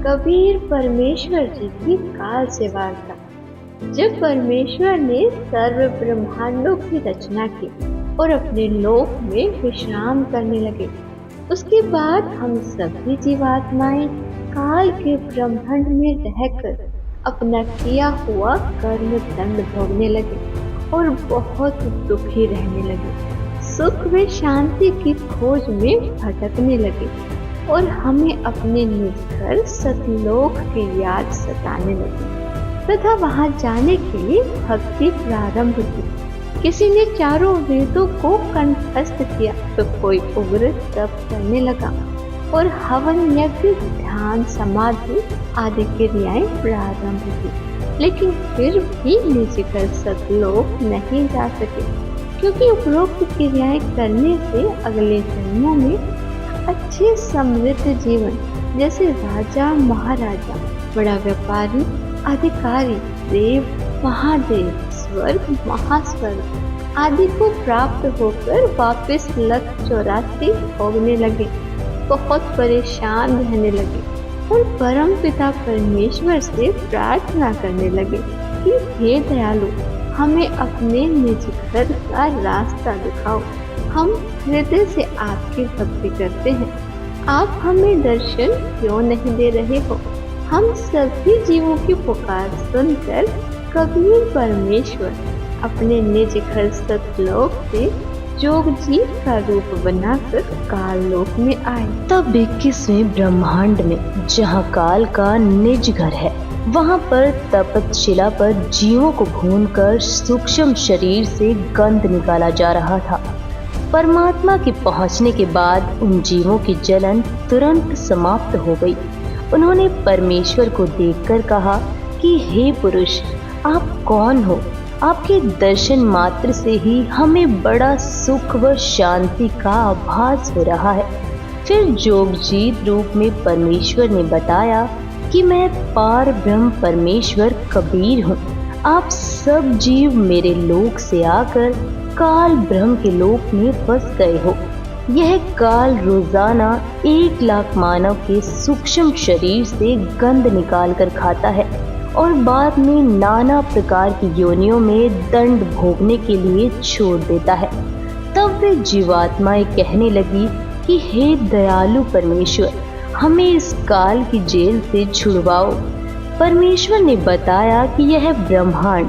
कबीर परमेश्वर जी की काल से वार्ता। जब परमेश्वर ने सर्व ब्रह्मांडों की रचना की और अपने लोक में विश्राम करने लगे, उसके बाद हम सभी जीवात्माएं काल के ब्रह्मांड में रहकर अपना किया हुआ कर्म दंड भोगने लगे और बहुत दुखी रहने लगे। सुख व शांति की खोज में भटकने लगे और हमें अपने निज घर सतलोक की याद सताने लगी तथा वहां जाने के लिए भक्ति प्रारंभ की। किसी ने चारों वेदों को कंठस्थ किया तो कोई उग्र तप करने लगा और हवन यज्ञ ध्यान समाधि आदि क्रियाएं प्रारंभ की, लेकिन फिर भी निज घर सतलोक नहीं जा सके, क्योंकि उपरोक्त क्रियाएं करने से अगले जन्मों में अच्छे समृद्ध जीवन जैसे राजा महाराजा, बड़ा व्यापारी, अधिकारी, देव महादेव, स्वर्ग महास्वर्ग आदि को प्राप्त होकर वापस लक्ष्य 84 भोगने लगे। बहुत परेशान रहने लगे और परम पिता परमेश्वर से प्रार्थना करने लगे कि हे दयालु, हमें अपने निज घर का रास्ता दिखाओ। हम हृदय से आपकी भक्ति करते हैं, आप हमें दर्शन क्यों नहीं दे रहे हो? हम सभी जीवों की पुकार सुनकर कबीर परमेश्वर अपने निज घर सतलोक से जोगजीत का रूप बनाकर काल लोक में आए। तब 21वें ब्रह्मांड में, जहाँ काल का निज घर है, वहाँ पर तपतशिला पर जीवों को भूनकर सूक्ष्म शरीर से गंध निकाला जा रहा था। परमात्मा के पहुंचने के बाद उन जीवों की जलन तुरंत समाप्त हो गई। उन्होंने परमेश्वर को देखकर कहा कि हे पुरुष, आप कौन हो? आपके दर्शन मात्र से ही हमें बड़ा सुख व शांति का आभास हो रहा है। फिर जोगजीत रूप में परमेश्वर ने बताया कि मैं पार ब्रह्म परमेश्वर कबीर हूँ। आप सब जीव मेरे लोक से आकर काल ब्रह्म के लोक में फंस गए हो। यह काल रोजाना 1 लाख मानव के सूक्ष्म शरीर से गंध निकाल कर खाता है और बाद में नाना प्रकार की योनियों में दंड भोगने के लिए छोड़ देता है। तब वे जीवात्माएं कहने लगी कि हे दयालु परमेश्वर, हमें इस काल की जेल से छुड़वाओ। परमेश्वर ने बताया कि यह ब्रह्मांड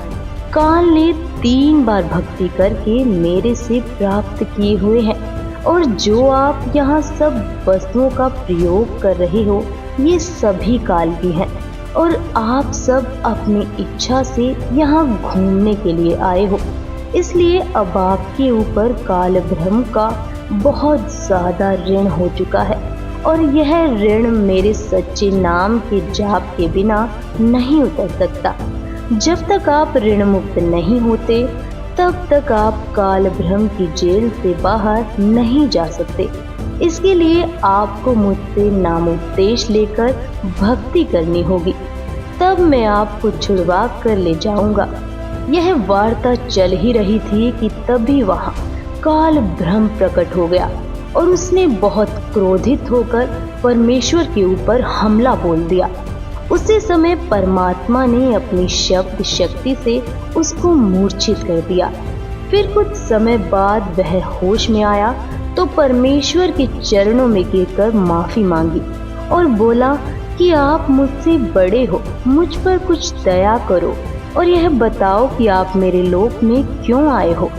काल ने 3 बार भक्ति करके मेरे से प्राप्त किए हुए हैं, और जो आप यहाँ सब वस्तुओं का प्रयोग कर रहे हो, ये सभी काल की हैं, और आप सब अपनी इच्छा से यहाँ घूमने के लिए आए हो। इसलिए अब आपके ऊपर काल ब्रह्म का बहुत ज्यादा ऋण हो चुका है, और यह ऋण मेरे सच्चे नाम के जाप के बिना नहीं उतर सकता। जब तक आप ऋण मुक्त नहीं होते, तब तक आप काल ब्रह्म की जेल से बाहर नहीं जा सकते। इसके लिए आपको मुझसे नामोपदेश लेकर भक्ति करनी होगी, तब मैं आपको छुड़वा कर ले जाऊंगा। यह वार्ता चल ही रही थी कि तभी वहां काल ब्रह्म प्रकट हो गया और उसने बहुत क्रोधित होकर परमेश्वर के ऊपर हमला बोल दिया। उसी समय परमात्मा ने अपनी शब्द शक्ति से उसको मूर्छित कर दिया। फिर कुछ समय बाद वह होश में आया तो परमेश्वर के चरणों में गिरकर माफी मांगी और बोला कि आप मुझसे बड़े हो, मुझ पर कुछ दया करो और यह बताओ कि आप मेरे लोक में क्यों आए हो।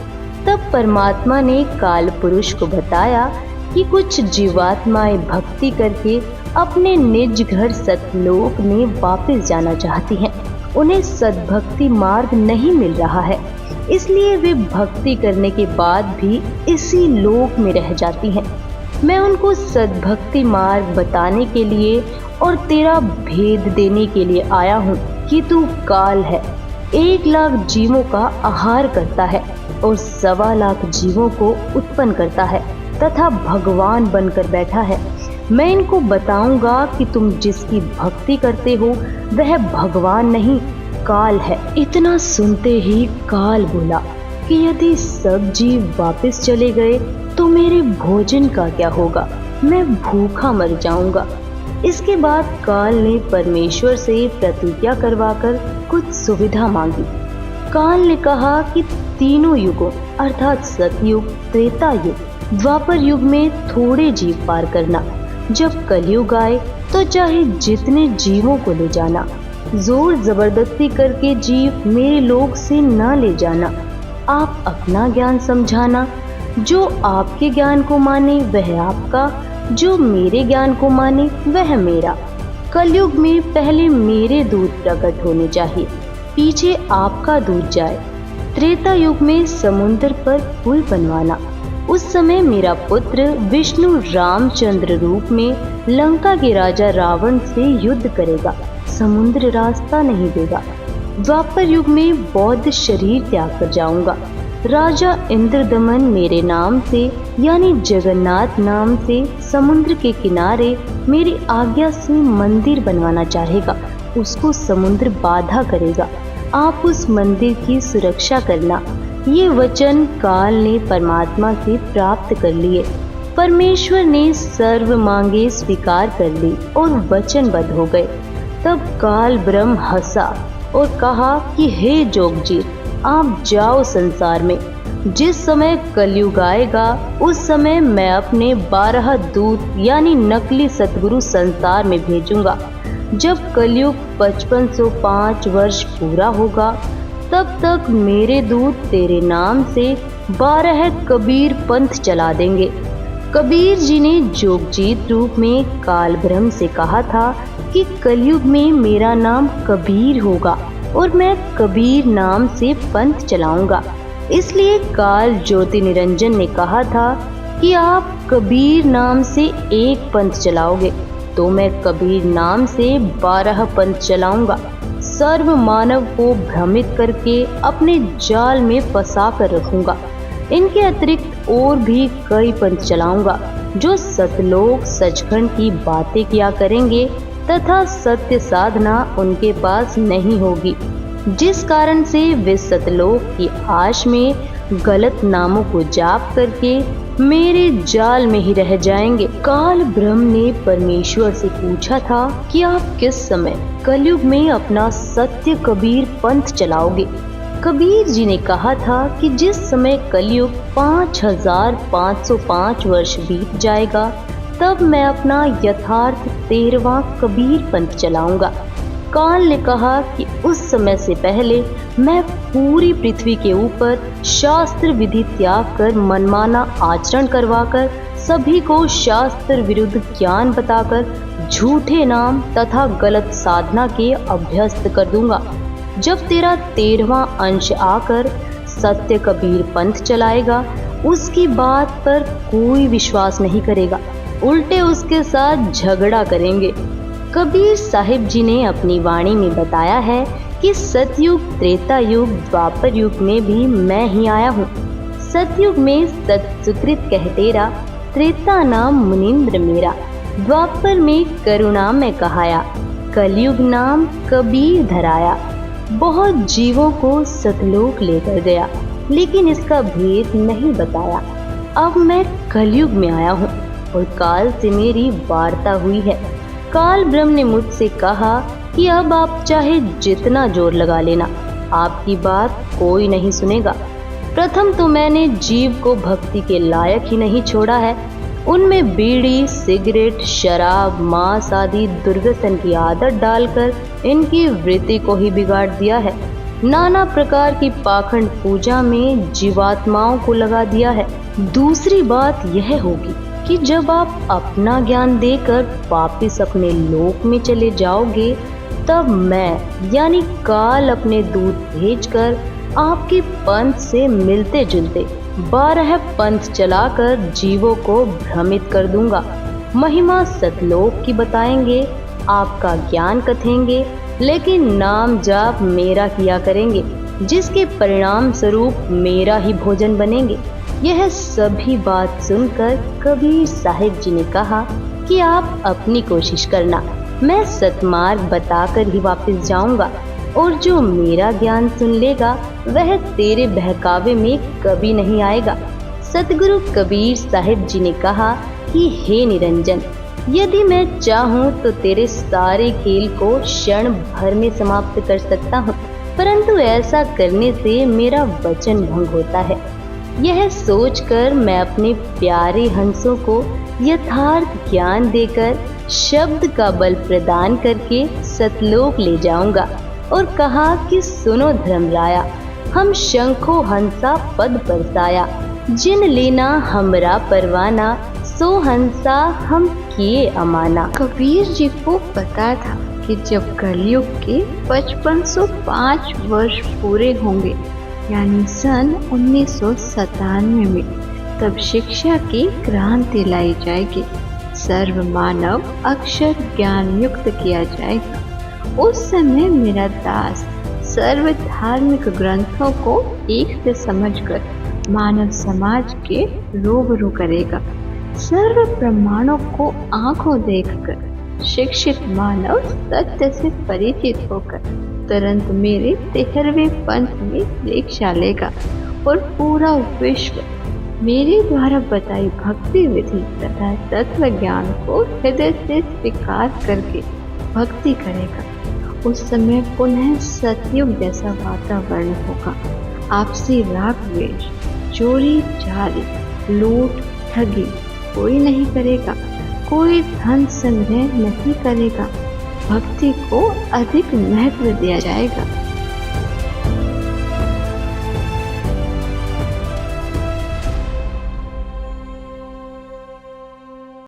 तब परमात्मा ने काल पुरुष को बताया कि कुछ जीवात्माएं भक्ति करके अपने निज घर सतलोक में वापस जाना चाहती हैं। उन्हें सद्भक्ति मार्ग नहीं मिल रहा है, इसलिए वे भक्ति करने के बाद भी इसी लोक में रह जाती हैं। मैं उनको सद्भक्ति मार्ग बताने के लिए और तेरा भेद देने के लिए आया हूँ कि तू काल है, 1 लाख जीवों का आहार करता है और 1.25 लाख जीवों को उत्पन्न करता है तथा भगवान बनकर बैठा है। मैं इनको बताऊंगा कि तुम जिसकी भक्ति करते हो वह भगवान नहीं, काल है। इतना सुनते ही काल बोला कि यदि सब जीव वापस चले गए तो मेरे भोजन का क्या होगा? मैं भूखा मर जाऊंगा। इसके बाद काल ने परमेश्वर से प्रतिज्ञा करवाकर कुछ सुविधा मांगी। काल ने कहा कि तीनों युगों अर्थात सतयुग, त्रेता युग, द्वापर युग में थोड़े जीव पार करना। जब कलयुग आए तो चाहे जितने जीवों को ले जाना, जोर जबरदस्ती करके जीव मेरे लोक से न ले जाना। आप अपना ज्ञान समझाना, जो आपके ज्ञान को माने वह आपका, जो मेरे ज्ञान को माने वह मेरा। कलयुग में पहले मेरे दूत प्रकट होने चाहिए, पीछे आपका दूत जाए। त्रेता युग में समुद्र पर पुल बनवाना। उस समय मेरा पुत्र विष्णु रामचंद्र रूप में लंका के राजा रावण से युद्ध करेगा, समुद्र रास्ता नहीं देगा। द्वापर युग में बौद्ध शरीर त्याग कर जाऊंगा। राजा इंद्रदमन मेरे नाम से यानी जगन्नाथ नाम से समुद्र के किनारे मेरी आज्ञा से मंदिर बनवाना चाहेगा, उसको समुद्र बाधा करेगा। आप उस मंदिर की सुरक्षा करना। ये वचन काल ने परमात्मा से प्राप्त कर लिए। परमेश्वर ने सर्व मांगे स्वीकार कर ली और वचनबद्ध हो गए। तब काल ब्रह्म हंसा और कहा कि हे जोगजीत, आप जाओ संसार में। जिस समय कलयुग आएगा उस समय मैं अपने 12 दूत यानी नकली सतगुरु संसार में भेजूंगा। जब कलयुग 5505 वर्ष पूरा होगा तब तक मेरे दूत तेरे नाम से 12 कबीर पंथ चला देंगे। कबीर जी ने जोगजीत रूप में काल ब्रह्म से कहा था कि कलयुग में मेरा नाम कबीर होगा और मैं कबीर नाम से पंथ चलाऊंगा। इसलिए काल ज्योति निरंजन ने कहा था कि आप कबीर नाम से एक पंथ चलाओगे तो मैं कबीर नाम से 12 पंथ चलाऊंगा। सर्व मानव को भ्रमित करके अपने जाल में फंसा कर रखूंगा। इनके अतिरिक्त और भी कई पंथ चलाऊंगा जो सतलोक सचखंड की बातें किया करेंगे तथा सत्य साधना उनके पास नहीं होगी, जिस कारण से वे सतलोक की आश में गलत नामों को जाप करके मेरे जाल में ही रह जाएंगे। काल ब्रह्म ने परमेश्वर से पूछा था कि आप किस समय कलयुग में अपना सत्य कबीर पंथ चलाओगे। कबीर जी ने कहा था कि जिस समय कलयुग 5505 वर्ष बीत जाएगा तब मैं अपना यथार्थ 13वां कबीर पंथ चलाऊंगा। काल ने कहा कि उस समय से पहले मैं पूरी पृथ्वी के ऊपर शास्त्र विधि त्याग कर मनमाना आचरण करवाकर सभी को शास्त्र विरुद्ध ज्ञान बताकर झूठे नाम तथा गलत साधना के अभ्यस्त कर दूंगा। जब तेरा 13वां अंश आकर सत्य कबीर पंथ चलाएगा उसकी बात पर कोई विश्वास नहीं करेगा, उल्टे उसके साथ झगड़ा करेंगे। कबीर साहिब जी ने अपनी वाणी में बताया है कि सतयुग, त्रेता युग, द्वापर युग में भी मैं ही आया हूँ। सतयुग में सत्सुकृत कहतेरा, त्रेता नाम मुनिंद्र मेरा, द्वापर में करुणा में कहाया, कलयुग नाम कबीर धराया। बहुत जीवों को सतलोक लेकर गया लेकिन इसका भेद नहीं बताया। अब मैं कलयुग में आया हूँ और काल से मेरी वार्ता हुई है। काल ब्रह्म ने मुझसे कहा कि अब आप चाहे जितना जोर लगा लेना, आपकी बात कोई नहीं सुनेगा। प्रथम तो मैंने जीव को भक्ति के लायक ही नहीं छोड़ा है, उनमें बीड़ी, सिगरेट, शराब, मांस आदि दुर्व्यसन की आदत डालकर इनकी वृत्ति को ही बिगाड़ दिया है। नाना प्रकार की पाखंड पूजा में जीवात्माओं को लगा दिया है। दूसरी बात यह होगी कि जब आप अपना ज्ञान देकर वापिस अपने लोक में चले जाओगे तब मैं यानी काल अपने दूत भेजकर आपके पंथ से मिलते जुलते 12 पंथ चलाकर जीवों को भ्रमित कर दूंगा। महिमा सतलोक की बताएंगे, आपका ज्ञान कथेंगे, लेकिन नाम जाप मेरा किया करेंगे, जिसके परिणाम स्वरूप मेरा ही भोजन बनेंगे। यह सभी बात सुनकर कबीर साहिब जी ने कहा कि आप अपनी कोशिश करना, मैं सतमार्ग बताकर ही वापस जाऊंगा और जो मेरा ज्ञान सुन लेगा वह तेरे बहकावे में कभी नहीं आएगा। सतगुरु कबीर साहिब जी ने कहा कि हे निरंजन, यदि मैं चाहूँ तो तेरे सारे खेल को क्षण भर में समाप्त कर सकता हूँ, परंतु ऐसा करने से मेरा वचन भंग होता है। यह सोचकर मैं अपने प्यारे हंसों को यथार्थ ज्ञान देकर शब्द का बल प्रदान करके सतलोक ले जाऊंगा और कहा कि सुनो धर्मराया, हम शंखो हंसा पद परसाया, जिन लेना हमरा परवाना, सो हंसा हम किए अमाना। कबीर जी को पता था कि जब कलयुग के 5505 वर्ष पूरे होंगे, यानी सन 1997 में, तब शिक्षा की क्रांति लाई जाएगी, सर्व मानव अक्षर ज्ञान युक्त किया जाएगा। उस समय मेरा दास सर्व धार्मिक ग्रंथों को एक से समझकर मानव समाज के रूबरू करेगा। सर्व प्रमाणों को आंखों देखकर शिक्षित मानव सत्य से परिचित होकर तुरंत मेरे 13वें पंथ में दीक्षा लेगा और पूरा विश्व मेरे द्वारा बताई भक्ति विधि तथा तत्व ज्ञान को हृदय से स्वीकार करके भक्ति करेगा। उस समय पुनः सतयुग जैसा वातावरण होगा। आपसी राग द्वेष, चोरी चारी, लूट ठगी कोई नहीं करेगा, कोई धन संग्रह नहीं करेगा, भक्ति को अधिक महत्व दिया जाएगा।